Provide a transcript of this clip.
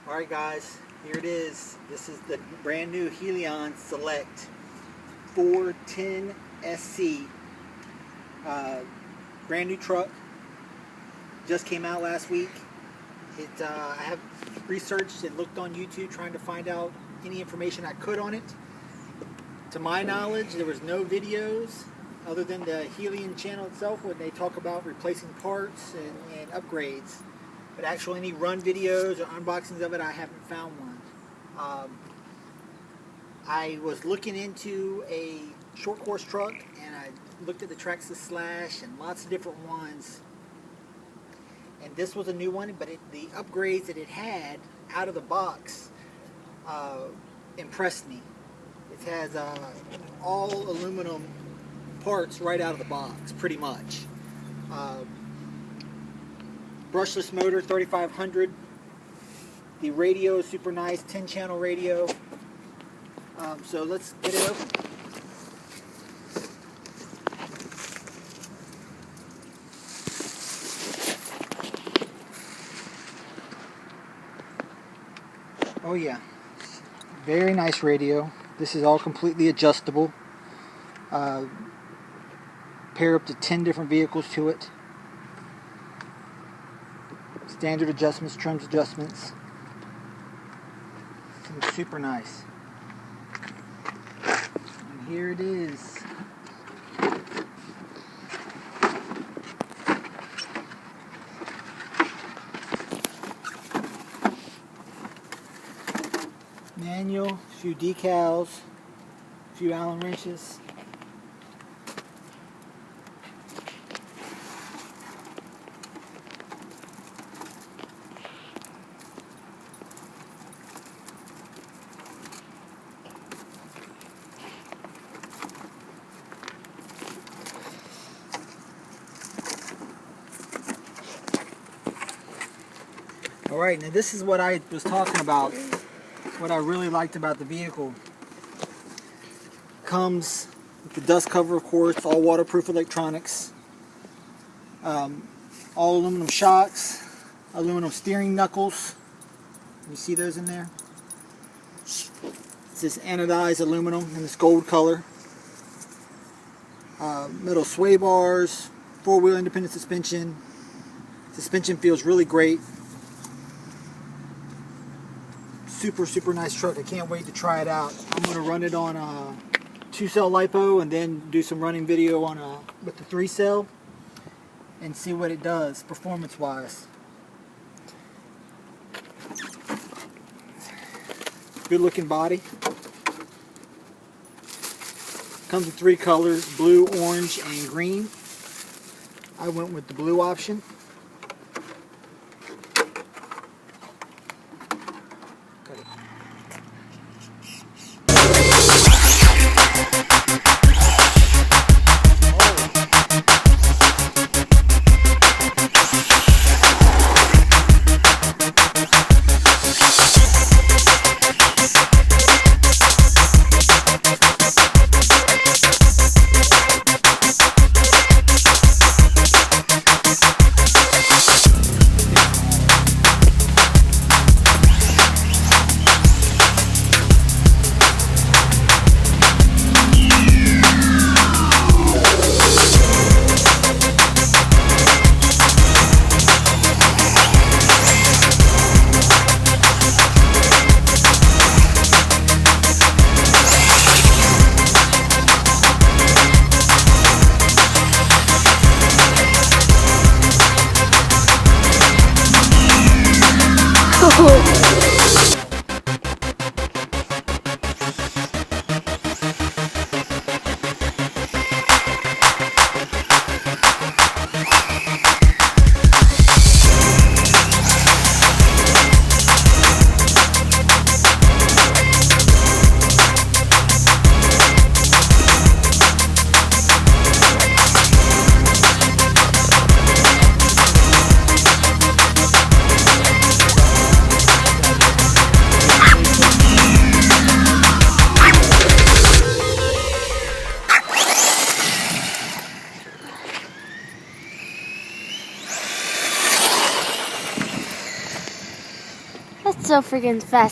Alright guys, here it is. This is the brand new Helion Select 410 SC. Brand new truck. Just came out last week. I have researched and looked on YouTube trying to find out any information I could on it. To my knowledge, there was no videos other than the Helion channel itself when they talk about replacing parts and upgrades. But actually any run videos or unboxings of it, I haven't found one. I was looking into a short course truck and I looked at the Traxxas Slash and lots of different ones. And this was a new one, but the upgrades that it had out of the box impressed me. It has all aluminum parts right out of the box, pretty much. Brushless motor, 3500. The radio is super nice, 10-channel radio. So let's get it open. Oh yeah, very nice radio. This is all completely adjustable. Pair up to 10 different vehicles to it. Standard adjustments, trims adjustments. Super nice. And here it is. Manual, a few decals, a few Allen wrenches. Alright, now this is what I was talking about. What I really liked about the vehicle. Comes with the dust cover, of course, all waterproof electronics, all aluminum shocks, aluminum steering knuckles. You see those in there? It's this anodized aluminum in this gold color. Metal sway bars, four-wheel independent suspension. Suspension feels really great. Super nice truck. I can't wait to try it out. I'm going to run it on a 2-cell lipo and then do some running video on with the 3-cell and see what it does performance wise. Good looking body. Comes in 3 colors, blue, orange, and green. I went with the blue option. That's so freaking fast.